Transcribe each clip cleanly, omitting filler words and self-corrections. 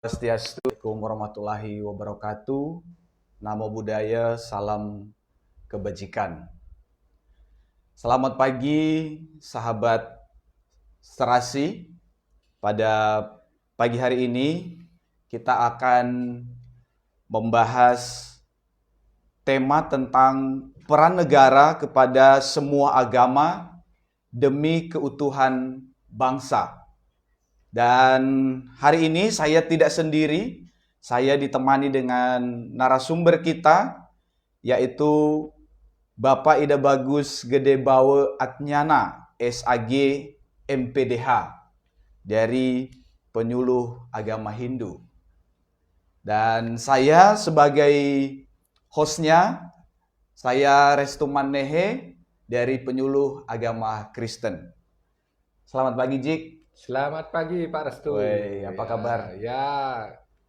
Swastiastu warahmatullahi wabarakatuh. Namo Buddhaya, salam kebajikan. Selamat pagi sahabat Serasi. Pada pagi hari ini kita akan membahas tema tentang peran negara kepada semua agama demi keutuhan bangsa. Dan hari ini saya tidak sendiri, saya ditemani dengan narasumber kita, yaitu Bapak Ida Bagus Gede Bawe Atnyana, SAG MPDH, dari Penyuluh Agama Hindu. Dan saya sebagai hostnya, saya Restu Mannehe dari Penyuluh Agama Kristen. Selamat pagi, Jik. Selamat pagi Pak Restu. Woi, apa kabar? Ya,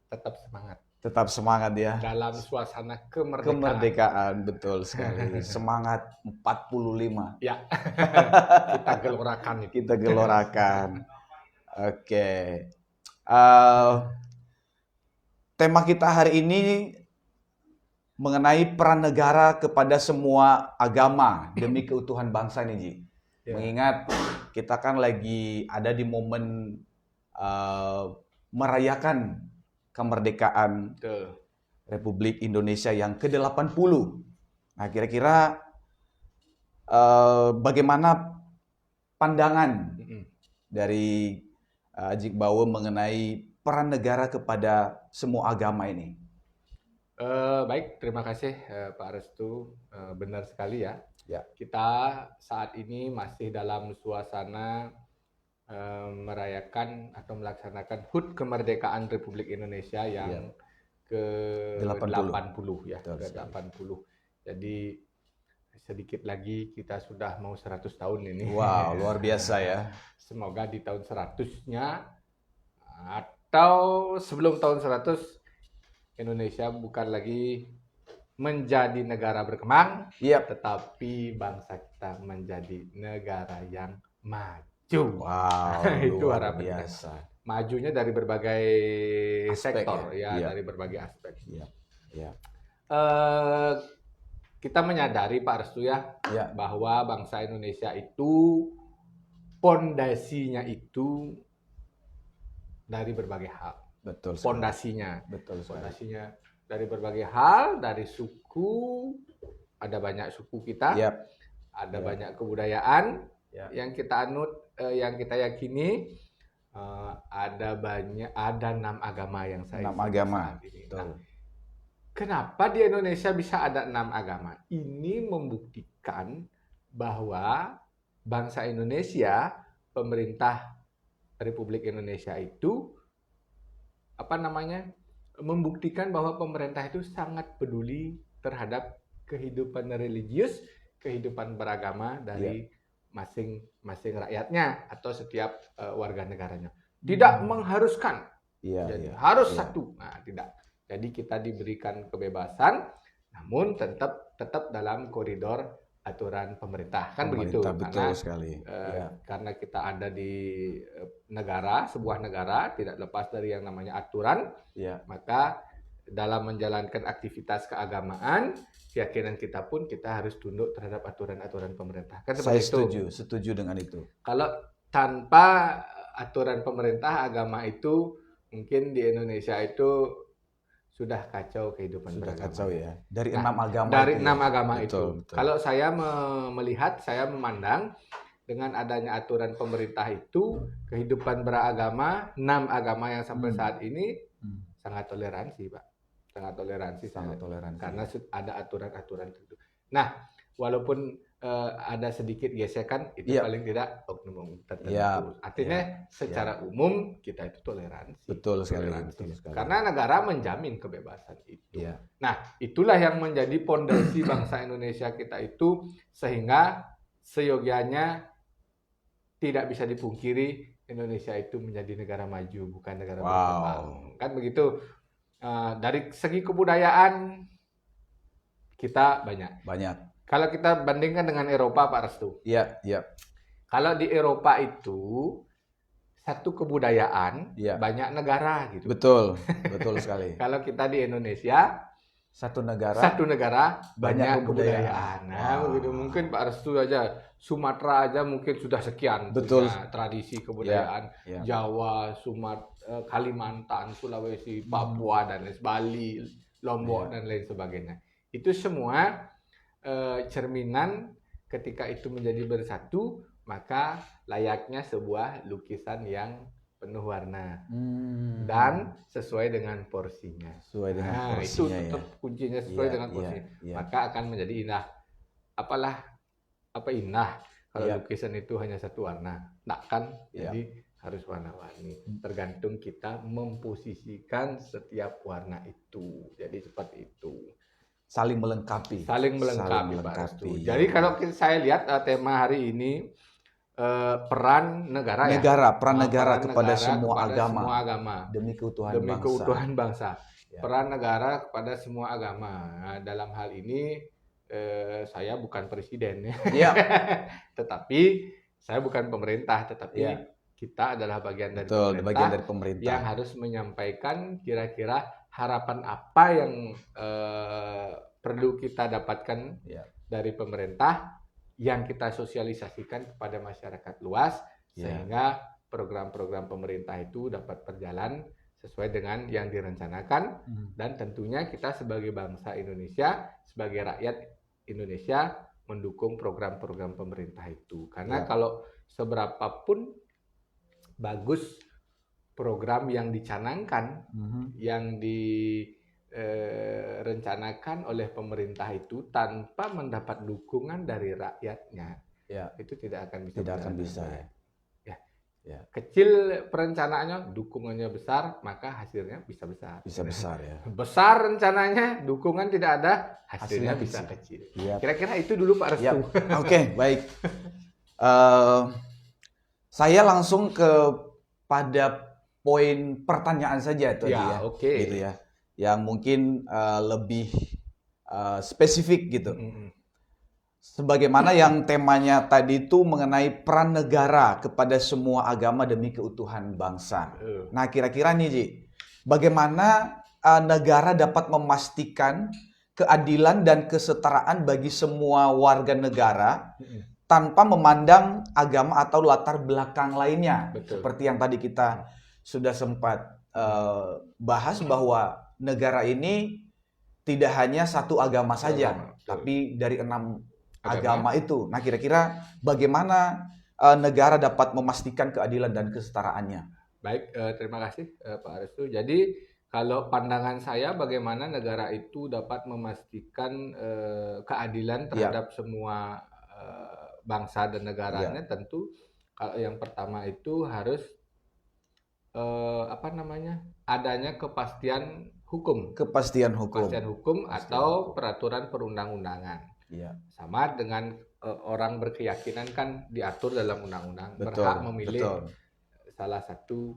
tetap semangat. Tetap semangat ya. Dalam suasana kemerdekaan. Kemerdekaan, betul sekali. Semangat 45. Ya, kita gelorakan itu. Kita gelorakan. Oke. Tema kita hari ini mengenai peran negara kepada semua agama demi keutuhan bangsa nih, Ji. Ya. Mengingat kita kan lagi ada di momen merayakan kemerdekaan Republik Indonesia yang ke-80. Nah, kira-kira bagaimana pandangan dari Jik Bawe mengenai peran negara kepada semua agama ini? Baik, terima kasih Pak Restu. Benar sekali ya. Ya. Kita saat ini masih dalam suasana merayakan atau melaksanakan HUT kemerdekaan Republik Indonesia yang ke-80 ya, ke-80. Jadi sedikit lagi kita sudah mau 100 tahun ini. Wow, luar biasa ya. Semoga di tahun 100-nya atau sebelum tahun 100 Indonesia bukan lagi menjadi negara berkembang, tetapi bangsa kita menjadi negara yang maju. Wow, itu luar harapan biasa. Majunya dari berbagai aspek, sektor, dari berbagai aspek. Kita menyadari Pak Restu bahwa bangsa Indonesia itu pondasinya itu dari berbagai hal. Betul. Pondasinya. Betul. Pondasinya dari berbagai hal, dari suku, ada banyak suku kita, ada banyak kebudayaan yang kita anut, yang kita yakini, ada 6 agama yang saya 6 agama. Nah, kenapa di Indonesia bisa ada 6 agama? Ini membuktikan bahwa bangsa Indonesia, pemerintah Republik Indonesia itu membuktikan bahwa pemerintah itu sangat peduli terhadap kehidupan religius, kehidupan beragama dari masing-masing rakyatnya atau setiap warga negaranya. Tidak mengharuskan, harus satu. Nah, tidak. Jadi kita diberikan kebebasan, namun tetap dalam koridor aturan pemerintah, kan begitu. Betul sekali. Karena kita ada di sebuah negara, tidak lepas dari yang namanya aturan. Maka dalam menjalankan aktivitas keagamaan, keyakinan kita pun kita harus tunduk terhadap aturan-aturan pemerintah. Kan saya setuju dengan itu. Kalau tanpa aturan pemerintah, agama itu mungkin di Indonesia itu sudah kacau kehidupan beragama. Kacau ya. Dari 6 agama. Dari 6 agama betul, itu. Betul. Kalau saya melihat, saya memandang dengan adanya aturan pemerintah itu, kehidupan beragama, 6 agama yang sampai saat ini sangat toleransi, Pak. Sangat toleransi. Karena ada aturan-aturan tertentu. Nah, walaupun ada sedikit gesekan, itu paling tidak oknum tertentu. Artinya secara umum kita itu toleransi. Betul sekali. Karena negara menjamin kebebasan itu. Nah, itulah yang menjadi pondasi bangsa Indonesia kita itu, sehingga seyogianya tidak bisa dipungkiri Indonesia itu menjadi negara maju, bukan negara berkembang. Kan begitu. Dari segi kebudayaan kita banyak. Kalau kita bandingkan dengan Eropa, Pak Restu. Iya. Kalau di Eropa itu satu kebudayaan, Iya. banyak negara gitu. Betul, betul sekali. Kalau kita di Indonesia, Satu negara, satu negara banyak banyak kebudayaan. kebudayaan. Nah, Wah. begitu mungkin Pak Restu aja Sumatera aja mungkin sudah sekian Betul. punya tradisi kebudayaan. Iya. Jawa, Kalimantan, Sulawesi, Papua dan lain Bali, Lombok Iya. dan lain sebagainya. Itu semua cerminan ketika itu menjadi bersatu, maka layaknya sebuah lukisan yang penuh warna dan sesuai dengan porsinya. sesuai dengan Nah, itu porsinya ya. tetap kuncinya sesuai Iya, dengan porsinya. iya. Maka akan menjadi indah. Apa indah kalau Iya. lukisan itu hanya satu warna? Nggak kan? Iya. Jadi harus warna-warni. Tergantung kita memposisikan setiap warna itu. Jadi seperti itu. Saling melengkapi. Saling melengkapi, Pak Restu. Jadi kalau saya lihat tema hari ini peran negara peran negara kepada semua agama demi demi keutuhan bangsa. Ya. Peran negara kepada semua agama. Nah, dalam hal ini saya bukan presiden ya. Iya. Tetapi saya bukan pemerintah, tetapi Ya. kita adalah bagian dari Betul, pemerintah, bagian dari pemerintah. yang harus menyampaikan kira-kira harapan apa yang perlu kita dapatkan Ya. dari pemerintah yang kita sosialisasikan kepada masyarakat luas, Ya. sehingga program-program pemerintah itu dapat berjalan sesuai dengan yang direncanakan. Dan tentunya kita sebagai bangsa Indonesia, sebagai rakyat Indonesia mendukung program-program pemerintah itu. Karena Ya. kalau seberapapun bagus program yang dicanangkan, yang direncanakan oleh pemerintah itu tanpa mendapat dukungan dari rakyatnya, Ya. itu tidak akan bisa. Tidak akan berjalan bisa dengan ya. baik. Ya. Kecil perencanaannya, dukungannya besar, maka hasilnya bisa besar. Bisa besar ya. Besar rencananya, dukungan tidak ada, hasilnya Hasilnya bisa kecil. kecil. Iya. Kira-kira itu dulu Pak Restu. Yap. Oke, baik. Saya langsung pada poin pertanyaan saja tadi Ya, ya, oke. gitu ya, yang mungkin lebih spesifik gitu. Sebagaimana yang temanya tadi itu mengenai peran negara kepada semua agama demi keutuhan bangsa. Nah, kira-kira nih Ji, bagaimana negara dapat memastikan keadilan dan kesetaraan bagi semua warga negara tanpa memandang agama atau latar belakang lainnya? Betul. Seperti yang tadi kita sudah sempat bahas bahwa negara ini tidak hanya satu agama saja, Betul. tapi dari 6 agama itu. Nah, kira-kira bagaimana negara dapat memastikan keadilan dan kesetaraannya? Baik, terima kasih Pak Restu. Jadi kalau pandangan saya bagaimana negara itu dapat memastikan keadilan terhadap semua bangsa dan negaranya, tentu kalau yang pertama itu harus adanya kepastian hukum. Kepastian hukum. Kepastian hukum atau peraturan perundang-undangan. Iya. Sama dengan orang berkeyakinan kan diatur dalam undang-undang, berhak memilih salah satu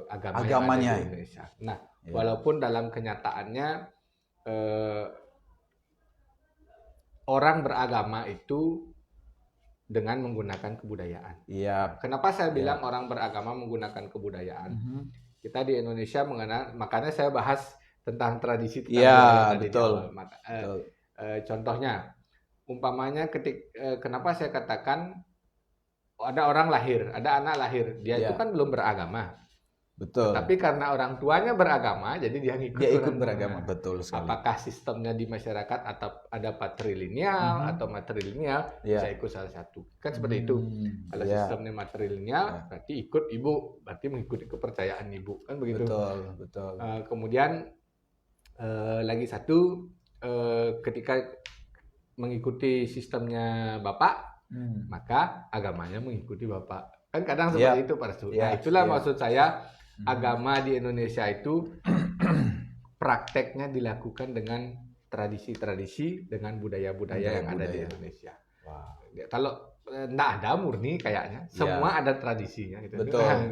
agamanya yang ada di Indonesia. Nah, walaupun dalam kenyataannya orang beragama itu dengan menggunakan kebudayaan. Iya. Kenapa saya bilang orang beragama menggunakan kebudayaan? Kita di Indonesia makanya saya bahas tentang tradisi Iya, tadi. betul. Contohnya, umpamanya kenapa saya katakan ada orang lahir, ada anak lahir, dia itu kan belum beragama. Betul. Tapi karena orang tuanya beragama, jadi dia ikut beragama. Betul sekali. Apakah sistemnya di masyarakat atau ada patrilineal atau matrilineal, bisa ikut salah satu. Kan seperti itu. Kalau sistemnya matrilineal, berarti ikut ibu, berarti mengikuti kepercayaan ibu, kan begitu. Betul. Kemudian lagi satu, ketika mengikuti sistemnya bapak, maka agamanya mengikuti bapak. Kan kadang seperti itu Pak Restu. Nah, itulah maksud saya, agama di Indonesia itu prakteknya dilakukan dengan tradisi-tradisi, dengan budaya-budaya yang ada di Indonesia. Kalau nggak ada murni kayaknya, semua ada tradisinya. Gitu.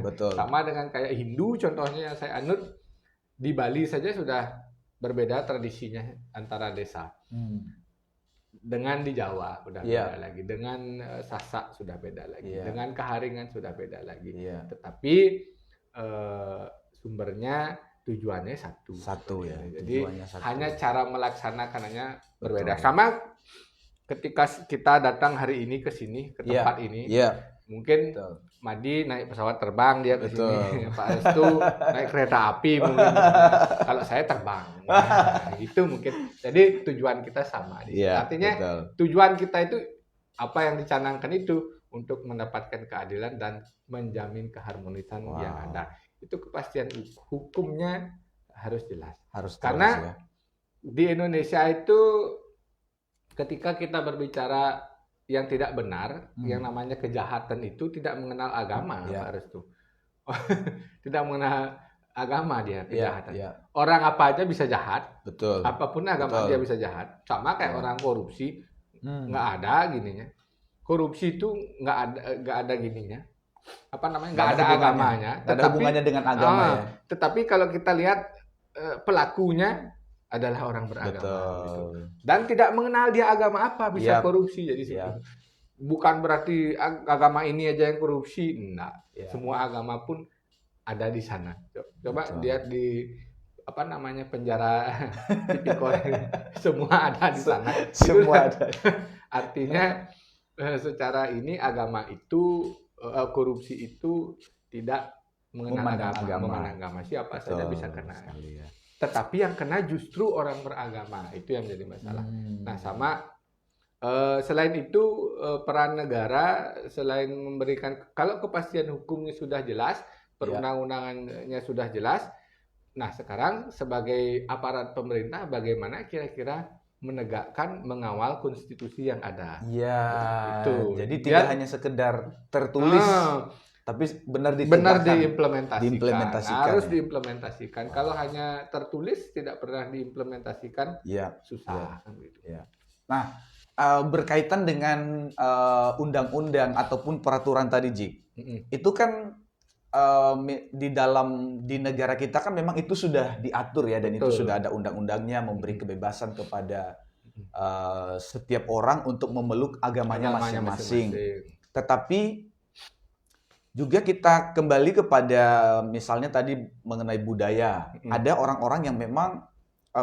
Betul. Sama dengan kayak Hindu contohnya yang saya anut, di Bali saja sudah berbeda tradisinya antara desa. dengan di Jawa udah Iya. beda lagi, dengan Sasak sudah beda lagi, Iya. dengan Keharingan sudah beda lagi. Iya. Tetapi sumbernya tujuannya satu. Satu ya. Jadi Tujuannya satu. hanya cara melaksanakannya berbeda. Betul. Sama ketika kita datang hari ini ke sini, ke Iya. tempat ini, Iya. mungkin Betul. Madi naik pesawat terbang dia ke Betul. sini, Pak Restu naik kereta api mungkin. Kalau saya terbang, itu mungkin. Jadi tujuan kita sama. Iya. Artinya Betul. tujuan kita itu apa yang dicanangkan itu untuk mendapatkan keadilan dan menjamin keharmonisan Wow. yang ada. Itu kepastian hukumnya harus jelas. Harus Karena jelas ya. di Indonesia itu ketika kita berbicara yang tidak benar, yang namanya kejahatan itu tidak mengenal agama, Ya. Pak Restu. Tidak mengenal agama dia kejahatan. Iya. Orang apa aja bisa jahat, Betul. apapun agama Betul. dia bisa jahat. Sama kayak Ya. orang korupsi, Hmm. nggak ada gininya. Korupsi itu nggak ada gininya. Apa namanya? Nggak ada hubungannya. agamanya. Nggak ada hubungannya dengan agama ya. Tetapi kalau kita lihat pelakunya adalah orang beragama. Gitu. Betul. Dan tidak mengenal dia agama apa bisa Yap. korupsi. Jadi Yap. bukan berarti agama ini aja yang korupsi, enggak. Ya. Semua agama pun ada di sana. Coba Betul. lihat di apa namanya penjara tipikor semua ada di sana. Semua ada. Artinya secara ini agama itu korupsi itu tidak mengenal Memandang agama. agama. Memandang agama siapa saja Betul bisa kena. sekali ya. Tetapi yang kena justru orang beragama, itu yang jadi masalah. Nah, sama selain itu peran negara selain memberikan, kalau kepastian hukumnya sudah jelas, perundang-undangannya sudah jelas. Nah, sekarang sebagai aparat pemerintah bagaimana kira-kira menegakkan, mengawal konstitusi yang ada. Iya. Itu. Jadi tidak Biar- hanya sekedar tertulis, tapi benar benar ditegakkan. diimplementasikan. Harus diimplementasikan. Kalau hanya tertulis tidak pernah diimplementasikan, Iya. susah. Kan gitu. Nah, berkaitan dengan undang-undang ataupun peraturan tadi, Ji, itu kan di negara kita kan memang itu sudah diatur ya, dan itu Betul. sudah ada undang-undangnya memberi kebebasan kepada setiap orang untuk memeluk agamanya masing-masing. Tetapi juga kita kembali kepada misalnya tadi mengenai budaya. Ada orang-orang yang memang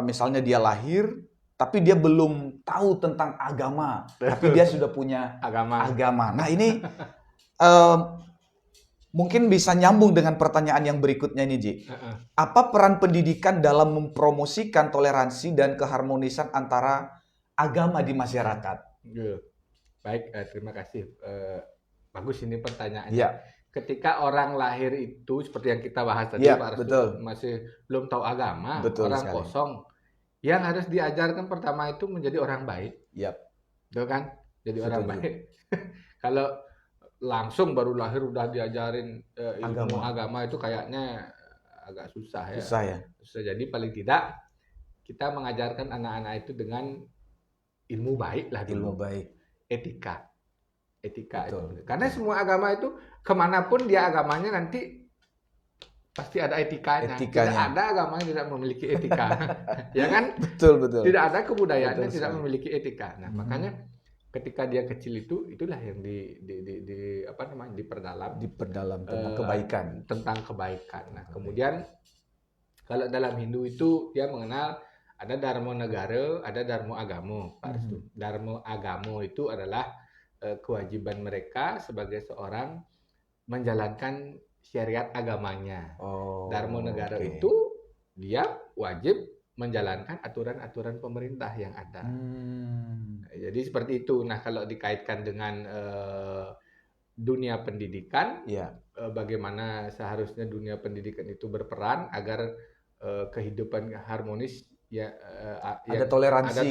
misalnya dia lahir tapi dia belum tahu tentang agama, tapi dia sudah punya agama. Nah, ini mungkin bisa nyambung dengan pertanyaan yang berikutnya nih, Ji. Apa peran pendidikan dalam mempromosikan toleransi dan keharmonisan antara agama di masyarakat? Baik, terima kasih. Bagus ini pertanyaannya. Iya. Ketika orang lahir itu seperti yang kita bahas tadi, Iya, Pak Restu, betul. masih belum tahu agama, Betul orang sekali. kosong. Yang harus diajarkan pertama itu menjadi orang baik. Iya. Betul kan? Jadi orang Setuju. baik. Kalau langsung baru lahir udah diajarin ilmu agama itu kayaknya agak susah ya. Susah ya. Susah. Jadi paling tidak kita mengajarkan anak-anak itu dengan ilmu baik lah dulu. Ilmu baik. Etika Betul. itu. Karena semua agama itu kemanapun dia agamanya nanti pasti ada etikanya. Tidak ada agama yang tidak memiliki etika, ya kan? Betul. Tidak ada kebudayaan yang Betul tidak sekali. memiliki etika. Nah, makanya ketika dia kecil itulah yang diperdalam tentang kebaikan. Tentang kebaikan. Nah, kemudian kalau dalam Hindu itu dia mengenal ada Dharma Negara, ada Dharma Agamo, Pak Restu. Dharma Agamo itu adalah kewajiban mereka sebagai seorang menjalankan syariat agamanya. Dharma Negara itu dia wajib menjalankan aturan-aturan pemerintah yang ada. Jadi seperti itu. Nah, kalau dikaitkan dengan dunia pendidikan, bagaimana seharusnya dunia pendidikan itu berperan agar kehidupan harmonis ada toleransi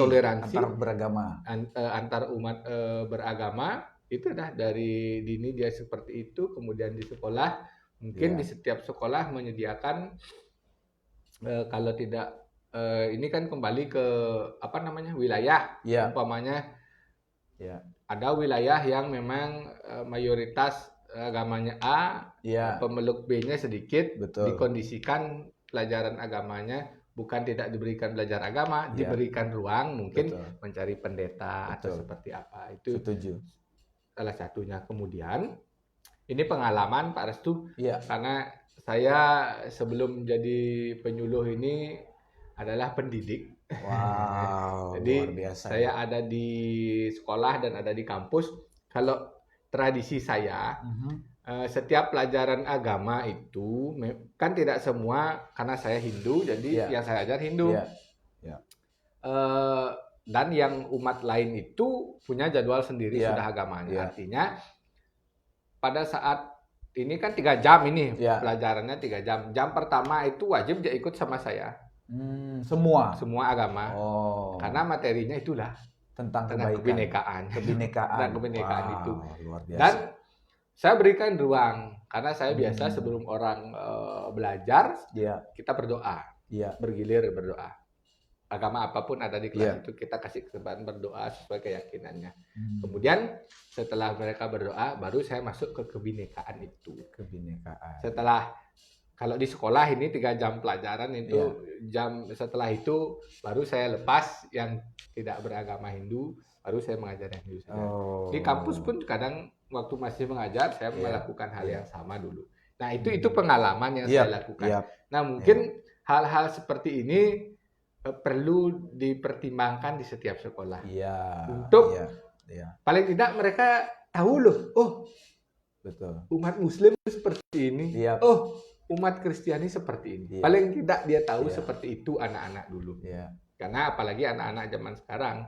antar beragama, antar umat beragama. Itu dah dari dini dia seperti itu. Kemudian di sekolah mungkin di setiap sekolah menyediakan kalau tidak ini kan kembali ke wilayah. Umpamanya ada wilayah yang memang mayoritas agamanya A, pemeluk B-nya sedikit. Betul. Dikondisikan pelajaran agamanya bukan tidak diberikan belajar agama, diberikan ruang mungkin Betul. mencari pendeta atau Betul. seperti apa. Itu Setuju. salah satunya. Kemudian ini pengalaman Pak Restu, Iya. karena saya sebelum jadi penyuluh ini adalah pendidik. Wow, Jadi luar biasa. saya ada di sekolah dan ada di kampus. Kalau tradisi saya, setiap pelajaran agama itu kan tidak semua, karena saya Hindu, jadi yang saya ajar Hindu. Dan yang umat lain itu punya jadwal sendiri sudah agamanya. Artinya pada saat ini kan 3 jam ini pelajarannya 3 jam. Jam pertama itu wajib dia ikut sama saya. Semua agama. Karena materinya itulah tentang kebinekaan. Dan kebinekaan itu. Luar biasa. Dan saya berikan ruang karena saya biasa sebelum orang belajar kita berdoa. Bergilir berdoa. Agama apapun ada di kelas itu kita kasih kesempatan berdoa sesuai keyakinannya. Kemudian setelah mereka berdoa baru saya masuk ke kebinekaan itu. Setelah kalau di sekolah ini 3 jam pelajaran itu jam setelah itu baru saya lepas yang tidak beragama Hindu, baru saya mengajar yang Hindu saja. Di kampus pun kadang waktu masih mengajar saya melakukan hal yang sama dulu. Nah, itu pengalaman yang saya lakukan. Nah, mungkin hal-hal seperti ini perlu dipertimbangkan di setiap sekolah. Untuk paling tidak mereka tahu loh, umat Muslim seperti ini. Umat Kristiani seperti ini. Paling tidak dia tahu seperti itu anak-anak dulu. Karena apalagi anak-anak zaman sekarang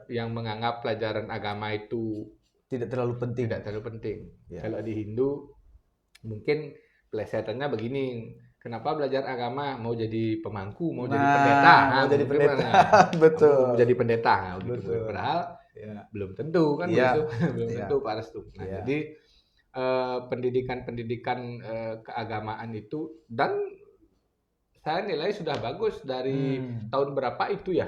yang menganggap pelajaran agama itu tidak terlalu penting. Kalau di Hindu mungkin plesetannya begini. Kenapa belajar agama? Mau jadi pemangku, mau jadi pendeta. Mau jadi pendeta. Betul. Mau jadi pendeta. Gitu. Padahal belum tentu kan begitu. Belum tentu Pak Restu. Nah, jadi pendidikan keagamaan itu, dan saya nilai sudah bagus dari tahun berapa itu ya.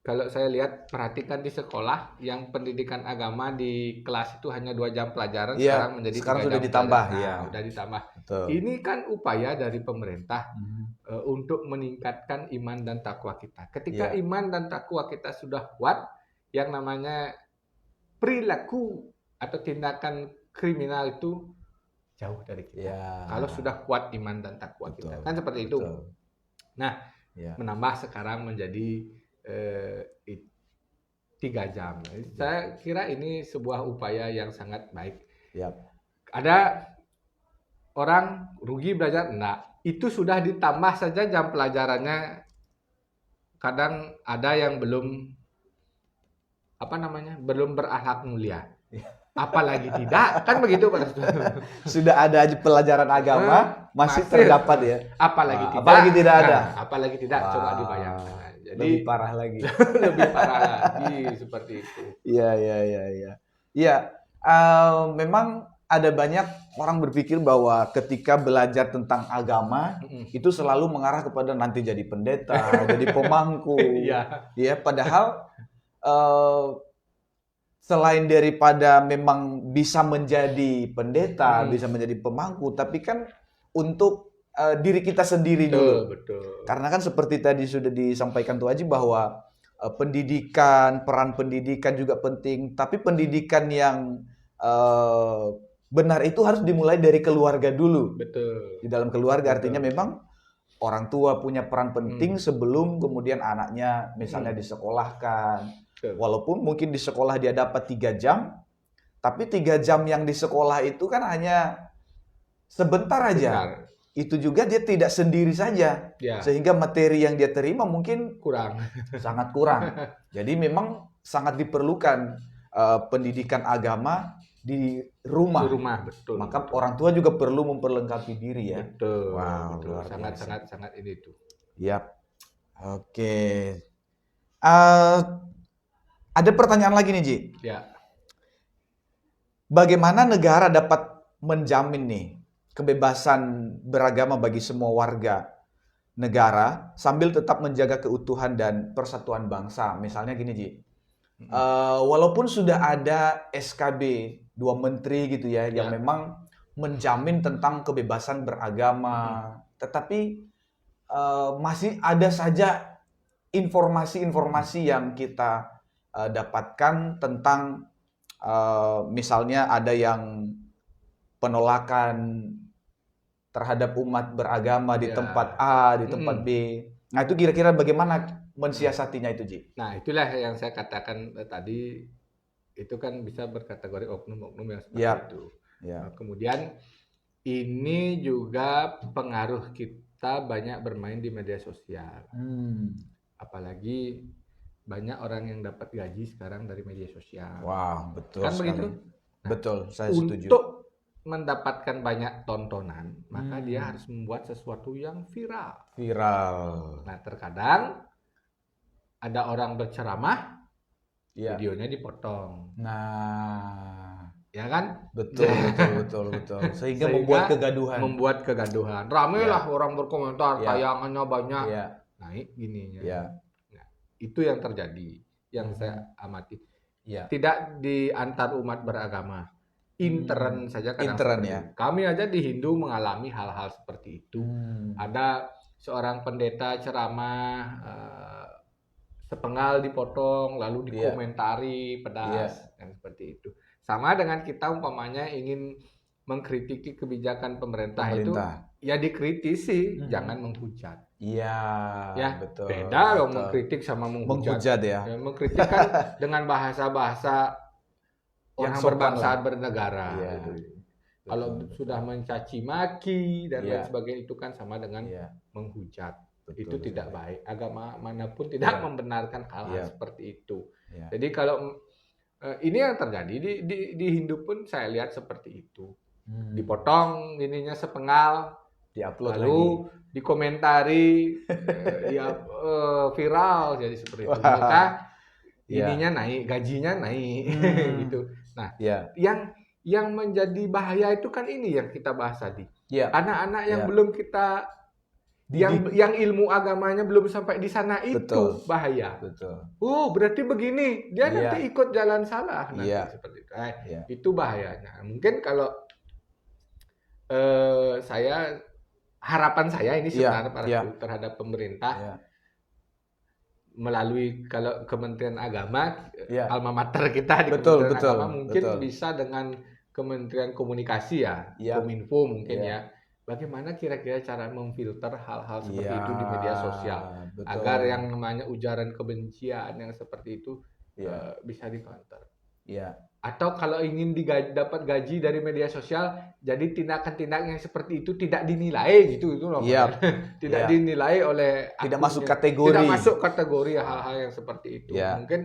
Kalau saya lihat, perhatikan di sekolah yang pendidikan agama di kelas itu hanya 2 jam pelajaran, sekarang sudah ditambah. Sudah ditambah. Betul. Ini kan upaya dari pemerintah untuk meningkatkan iman dan takwa kita. Ketika iman dan takwa kita sudah kuat, yang namanya perilaku atau tindakan kriminal itu jauh dari kita. Kalau sudah kuat iman dan takwa kita, kan seperti itu. Nah, menambah sekarang menjadi 3 jam. Saya kira ini sebuah upaya yang sangat baik. Ada orang rugi belajar? Enggak. Itu sudah ditambah saja jam pelajarannya. Kadang ada yang belum belum berakhlak mulia. Apalagi tidak, kan begitu Pak Restu. Sudah ada pelajaran agama, masih terdapat ya. Apalagi tidak ada. Apalagi tidak, coba dibayangkan. Jadi lebih parah lagi. Lebih parah lagi seperti itu. Iya, memang ada banyak orang berpikir bahwa ketika belajar tentang agama itu selalu mengarah kepada nanti jadi pendeta, jadi pemangku. Padahal selain daripada memang bisa menjadi pendeta, bisa menjadi pemangku, tapi kan untuk diri kita sendiri dulu. Betul. Karena kan seperti tadi sudah disampaikan Tuh Haji bahwa pendidikan, peran pendidikan juga penting, tapi pendidikan yang benar itu harus dimulai dari keluarga dulu. Betul. Di dalam keluarga artinya memang orang tua punya peran penting sebelum kemudian anaknya misalnya disekolahkan. Walaupun mungkin di sekolah dia dapat 3 jam, tapi 3 jam yang di sekolah itu kan hanya sebentar aja. Itu juga dia tidak sendiri saja. Sehingga materi yang dia terima mungkin sangat kurang. Jadi memang sangat diperlukan pendidikan agama di rumah. Betul. Maka orang tua juga perlu memperlengkapi diri ya. Betul. Wow, Sangat ini tuh. Oke. Ada pertanyaan lagi nih, Ji. Bagaimana negara dapat menjamin nih kebebasan beragama bagi semua warga negara sambil tetap menjaga keutuhan dan persatuan bangsa? Misalnya gini, Ji. Walaupun sudah ada SKB 2 menteri gitu ya yang memang menjamin tentang kebebasan beragama, tetapi masih ada saja informasi-informasi yang kita dapatkan tentang misalnya ada yang penolakan terhadap umat beragama di Ya. tempat A, di tempat B. Nah, itu kira-kira bagaimana mensiasatinya itu, Ji? Nah, itulah yang saya katakan tadi, itu kan bisa berkategori oknum-oknum yang seperti Ya. itu. Ya. Nah, kemudian ini juga pengaruh kita banyak bermain di media sosial. Apalagi banyak orang yang dapat gaji sekarang dari media sosial. Wah, betul Kan sekali. begitu? Betul, saya setuju. Untuk mendapatkan banyak tontonan, maka dia harus membuat sesuatu yang viral. Viral. Nah, terkadang ada orang berceramah, Ya. videonya dipotong. Nah, Ya kan? betul. Sehingga membuat kegaduhan. Ramai Ya. lah orang berkomentar, Ya. tayangannya banyak. Ya. Naik gininya. Ya. Nah, itu yang terjadi, yang saya amati. Ya. Tidak di antar umat beragama. Intern saja kadang Intern, seperti ya. itu. Kami aja di Hindu mengalami hal-hal seperti itu. Ada seorang pendeta ceramah, sepenggal dipotong, lalu dikomentari pedas, dan seperti itu. Sama dengan kita umpamanya ingin mengkritiki kebijakan pemerintah. Itu ya dikritisi, jangan menghujat. Iya, Ya, betul. beda dong mengkritik sama menghujat. Menghujat ya. Ya, mengkritik kan dengan bahasa-bahasa Yang orang sopan berbangsa lah. bernegara. Iya. Gitu. Betul, Kalau sudah mencaci maki dan Iya. lain sebagainya, itu kan sama dengan Iya. menghujat. Betul, Itu tidak betul. baik. Agama manapun tidak Iya. membenarkan hal-hal Iya. seperti itu. Iya. Jadi kalau ini yang terjadi di Hindu pun saya lihat seperti itu. Dipotong ininya sepenggal, Diupload lalu lagi. dikomentari, viral jadi seperti itu. Wah. Maka Iya. ininya naik, gajinya naik, gitu. Nah, Ya. yang menjadi bahaya itu kan ini yang kita bahas tadi. Ya. Anak-anak yang Ya. belum kita yang ilmu agamanya belum sampai di sana itu Betul. bahaya. Betul. Berarti begini, dia Iya. nanti ikut jalan salah nanti Iya. seperti itu. Iya. Itu bahayanya. Mungkin kalau harapan saya ini sebenarnya terhadap pemerintah Iya. melalui kalau Kementerian Agama, Iya. alma mater kita di Betul, Kementerian betul, Agama mungkin betul. bisa dengan Kementerian Komunikasi ya, Iya. Kominfo mungkin Iya. ya. Bagaimana kira-kira cara memfilter hal-hal seperti Iya, itu di media sosial betul. agar yang namanya ujaran kebencian yang seperti itu Iya. bisa di-counter. Iya. Atau kalau ingin dapat gaji dari media sosial, jadi tindakan-tindakan yang seperti itu tidak dinilai gitu, itu loh. Iya. Tidak Iya. dinilai oleh Tidak akunnya. masuk kategori. Tidak masuk kategori hal-hal yang seperti itu. Iya. Mungkin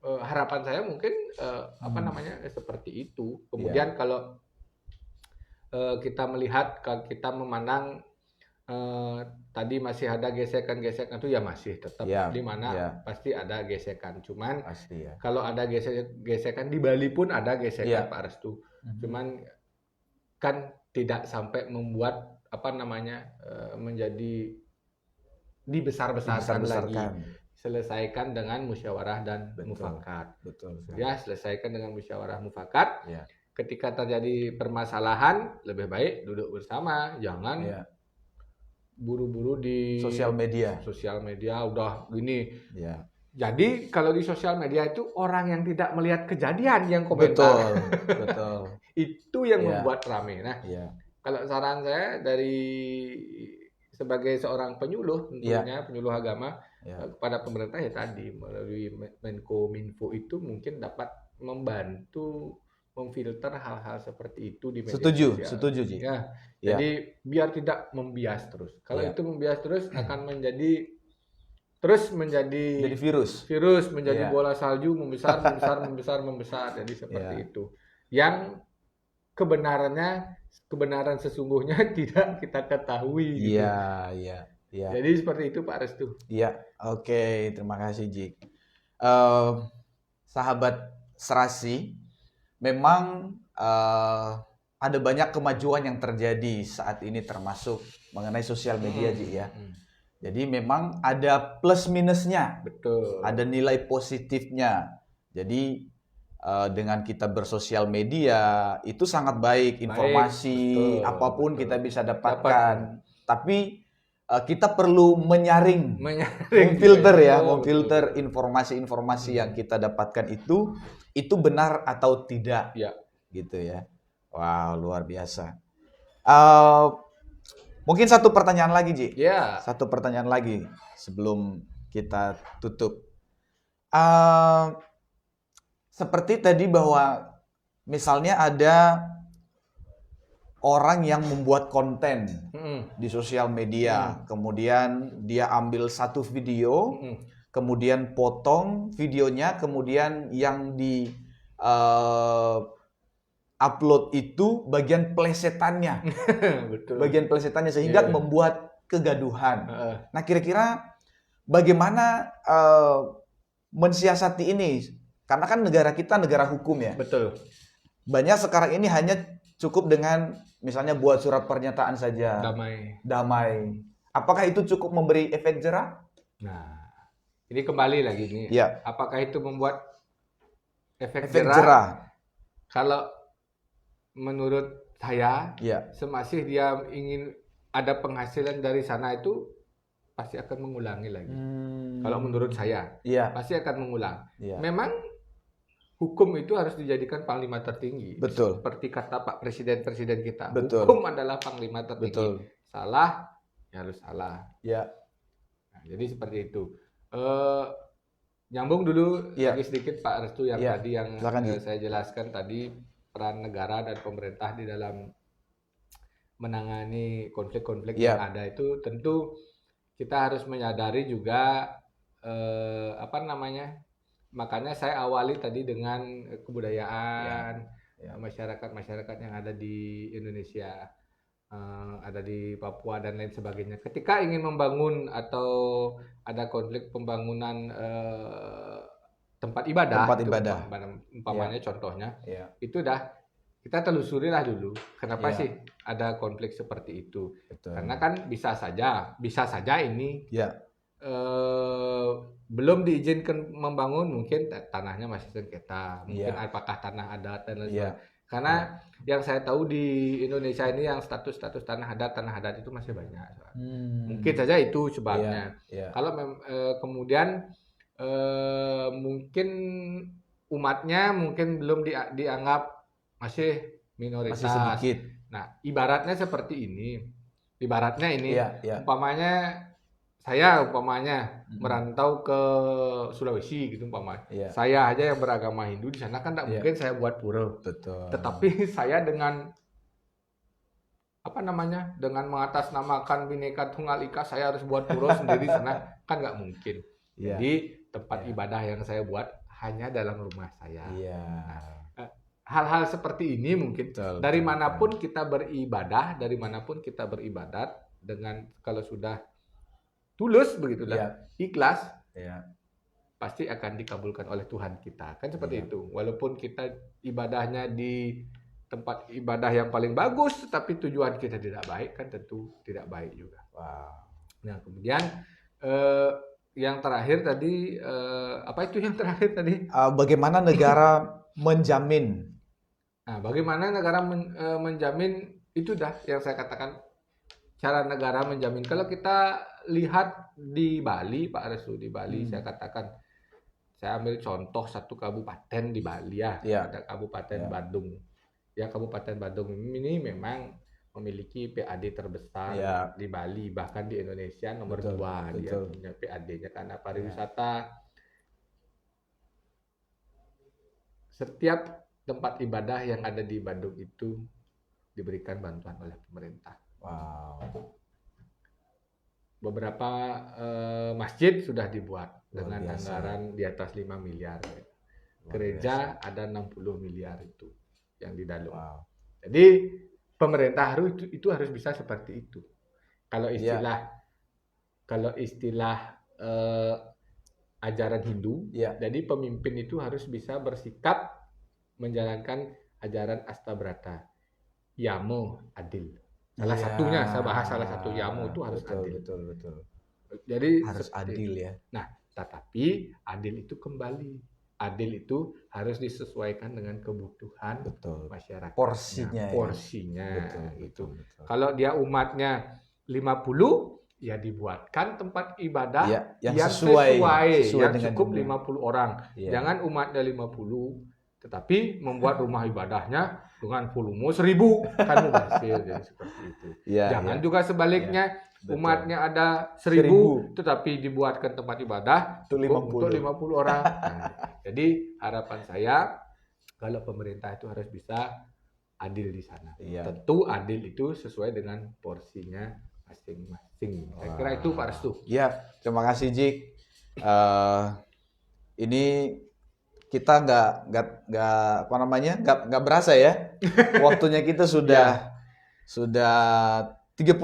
harapan saya mungkin seperti itu. Kemudian kalau kita melihat, kalau kita memandang tadi masih ada gesekan-gesekan itu ya masih tetap Iya, di mana iya. pasti ada gesekan. Cuman Pasti ya. kalau ada gesekan di Bali pun ada gesekan, Iya. Pak Restu. Cuman kan tidak sampai membuat menjadi dibesar-besarkan lagi. Selesaikan dengan musyawarah dan mufakat. Betul. Ya, selesaikan dengan musyawarah mufakat. Ya. Ketika terjadi permasalahan, lebih baik duduk bersama, jangan Ya. buru-buru di Sosial media. udah gini. Ya. Jadi kalau di sosial media itu orang yang tidak melihat kejadian yang komentar. Betul. Itu yang Iya. membuat rame. Nah, Iya. kalau saran saya sebagai seorang penyuluh, tentunya penyuluh agama kepada pemerintah ya tadi melalui Menkominfo itu mungkin dapat membantu memfilter hal-hal seperti itu di media sosial. Setuju, Ji. Ya. Ya. Jadi biar tidak membias terus. Kalau Ya. itu membias terus akan menjadi Jadi virus. menjadi Ya. bola salju membesar. Jadi seperti Ya. itu. Yang kebenaran sesungguhnya tidak kita ketahui. Gitu. Iya. Jadi seperti itu Pak Restu. Iya, oke, terima kasih Jik. Sahabat Serasi, memang ada banyak kemajuan yang terjadi saat ini termasuk mengenai sosial media, Jik ya. Jadi memang ada plus minusnya, Betul. ada nilai positifnya. Jadi dengan kita bersosial media itu sangat baik, informasi betul, apapun betul. kita bisa dapatkan. Tapi kita perlu menyaring, Menyaring. memfilter ya, Oh, memfilter betul. informasi-informasi yang kita dapatkan itu benar atau tidak, Ya. gitu ya. Wow, luar biasa. Eh, Mungkin satu pertanyaan lagi, Ji. Ya. Satu pertanyaan lagi sebelum kita tutup. Eh, Seperti tadi bahwa misalnya ada orang yang membuat konten Mm-mm. di sosial media, kemudian dia ambil satu video, Mm-mm. kemudian potong videonya, kemudian yang di upload itu bagian plesetannya, Betul. bagian plesetannya sehingga Iya. membuat kegaduhan. Heeh. Nah, kira-kira bagaimana mensiasati ini? Karena kan negara kita negara hukum ya. Betul. Banyak sekarang ini hanya cukup dengan misalnya buat surat pernyataan saja. Damai. Apakah itu cukup memberi efek jerah? Nah, ini kembali lagi nih. Ya. Apakah itu membuat efek Efek jerah? jerah. Kalau menurut saya, Ya. semasih dia ingin ada penghasilan dari sana itu pasti akan mengulangi lagi. Kalau menurut saya, Iya. pasti akan mengulang. Iya. Memang hukum itu harus dijadikan panglima tertinggi. Betul. Seperti kata Pak Presiden kita. Betul. Hukum adalah panglima tertinggi. Betul. Salah, ya harus salah. Ya. Nah, jadi seperti itu. Nyambung dulu Ya. lagi sedikit Pak Restu yang Ya. tadi yang Silakan, Ji. saya jelaskan tadi, peran negara dan pemerintah di dalam menangani konflik-konflik Ya. yang ada itu tentu kita harus menyadari juga makanya saya awali tadi dengan kebudayaan masyarakat-masyarakat yang ada di Indonesia, ada di Papua dan lain sebagainya. Ketika ingin membangun atau ada konflik pembangunan tempat ibadah, umpamanya contohnya, itu dah kita telusurilah dulu kenapa sih ada konflik seperti itu. Betul. Karena kan bisa saja ini Ya. belum diizinkan membangun, mungkin tanahnya masih sengketa, mungkin apakah tanah adat dan lain sebagainya. Karena yang saya tahu di Indonesia ini yang status tanah adat itu masih banyak. Mungkin saja itu sebabnya. Kalau kemudian mungkin umatnya mungkin belum dianggap masih minoritas. Masih sedikit. Nah, ibaratnya seperti ini. Umpamanya saya merantau ke Sulawesi gitu umpamanya. Saya aja yang beragama Hindu di sana kan tidak mungkin saya buat pura. Betul. Tetapi saya dengan dengan mengatasnamakan Bhinneka Tunggal Ika, saya harus buat pura sendiri di sana kan nggak mungkin. Jadi tempat ibadah yang saya buat hanya dalam rumah saya. Hal-hal seperti ini mungkin dari manapun kita beribadah, dari manapun kita beribadat, dengan kalau sudah tulus begitulah, ikhlas, pasti akan dikabulkan oleh Tuhan kita. Kan seperti itu. Walaupun kita ibadahnya di tempat ibadah yang paling bagus, tapi tujuan kita tidak baik, kan tentu tidak baik juga. Nah, kemudian yang terakhir tadi, apa itu yang terakhir tadi? Bagaimana negara menjamin? Nah, bagaimana negara menjamin itu dah yang saya katakan, cara negara menjamin. Kalau kita lihat di Bali, Pak Restu, di Bali saya katakan, saya ambil contoh satu kabupaten di Bali ada Kabupaten Badung. Ya, Kabupaten Badung ini memang memiliki PAD terbesar di Bali, bahkan di Indonesia nomor 2 dia punya PAD-nya karena pariwisata. Setiap tempat ibadah yang ada di Bandung itu diberikan bantuan oleh pemerintah. Beberapa masjid sudah dibuat dengan anggaran di atas 5 miliar. Gereja ada 60 miliar itu yang di dalam. Jadi pemerintah itu harus bisa seperti itu. Kalau istilah ajaran Hindu, jadi pemimpin itu harus bisa bersikap menjalankan ajaran Astabrata. Yamo, adil. Salah satunya, saya bahas salah satu Yamo itu harus adil. Betul. Jadi harus adil ya. Nah, tetapi adil itu kembali. Adil itu harus disesuaikan dengan kebutuhan masyarakat. Porsinya. Betul. Kalau dia umatnya 50, ya dibuatkan tempat ibadah Ya, yang yang sesuai yang dengan cukup jumlah. 50 orang. Ya. Jangan umatnya 50, tetapi membuat rumah ibadahnya dengan volume 1000, kan mubazir, jadi seperti itu. Ya, Jangan ya. juga sebaliknya, Betul. umatnya ada 1000, 1000, tetapi dibuatkan tempat ibadah Untuk untuk 50. 50 orang. Nah, jadi harapan saya kalau pemerintah itu harus bisa adil di sana. Iya. Tentu adil itu sesuai dengan porsinya masing-masing. Saya kira itu Pak Restu. Ya, terima kasih Jik. Ini kita nggak berasa ya. Waktunya kita sudah 30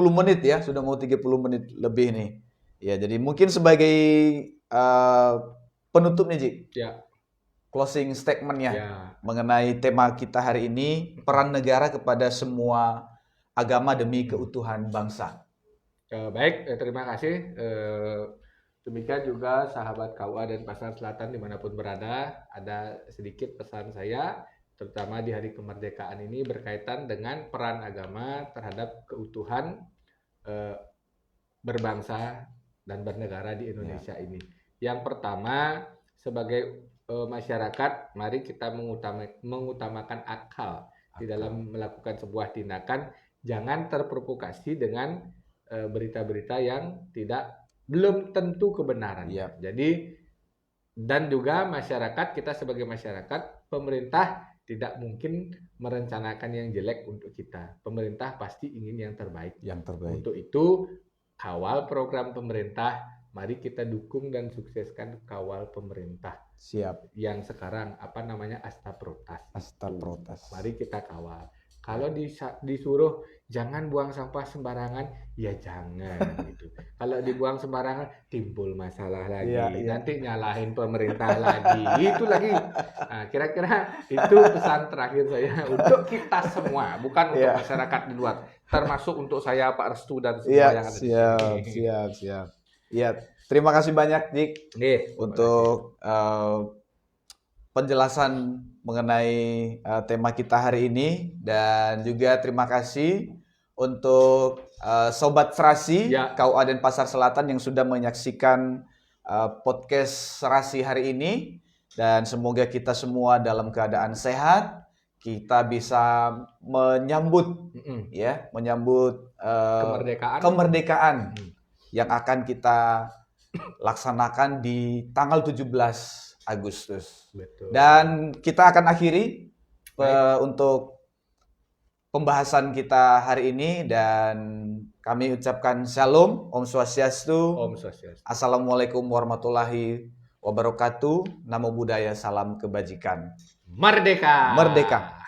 menit ya, sudah mau 30 menit lebih nih. Ya, jadi mungkin sebagai penutup nih Jik. Ya. Closing statement-nya Ya. mengenai tema kita hari ini, peran negara kepada semua agama demi keutuhan bangsa. Baik, terima kasih. Demikian juga sahabat KUA dan Pasar Selatan dimanapun berada, ada sedikit pesan saya, terutama di hari kemerdekaan ini berkaitan dengan peran agama terhadap keutuhan berbangsa dan bernegara di Indonesia ini. Yang pertama, sebagai masyarakat, mari kita mengutamakan akal di dalam melakukan sebuah tindakan. Jangan terprovokasi dengan berita-berita yang belum tentu kebenaran. Yep. Jadi, dan juga masyarakat, kita sebagai masyarakat, pemerintah tidak mungkin merencanakan yang jelek untuk kita. Pemerintah pasti ingin yang terbaik. Untuk itu, kawal program pemerintah. Mari kita dukung dan sukseskan kawal pemerintah. Siap. Yang sekarang Asta Protas. Asta Protas. Mari kita kawal. Kalau disuruh jangan buang sampah sembarangan, ya jangan gitu. Kalau dibuang sembarangan timbul masalah lagi. Nanti nyalahin pemerintah lagi. Itu lagi. Nah, kira-kira itu pesan terakhir saya untuk kita semua, bukan untuk masyarakat di luar. Termasuk untuk saya Pak Restu dan semua yang ada di sini. Siap. Ya, terima kasih banyak Dik untuk penjelasan mengenai tema kita hari ini, dan juga terima kasih untuk Sobat Serasi KUA dan Pasar Selatan yang sudah menyaksikan podcast Serasi hari ini, dan semoga kita semua dalam keadaan sehat, kita bisa menyambut kemerdekaan yang akan kita laksanakan di tanggal 17 Agustus. Betul. Dan kita akan akhiri untuk pembahasan kita hari ini, dan kami ucapkan Shalom, Om Swastiastu, Om Swastiastu. Assalamualaikum warahmatullahi wabarakatuh. Namo Buddhaya, salam kebajikan. Merdeka. Merdeka.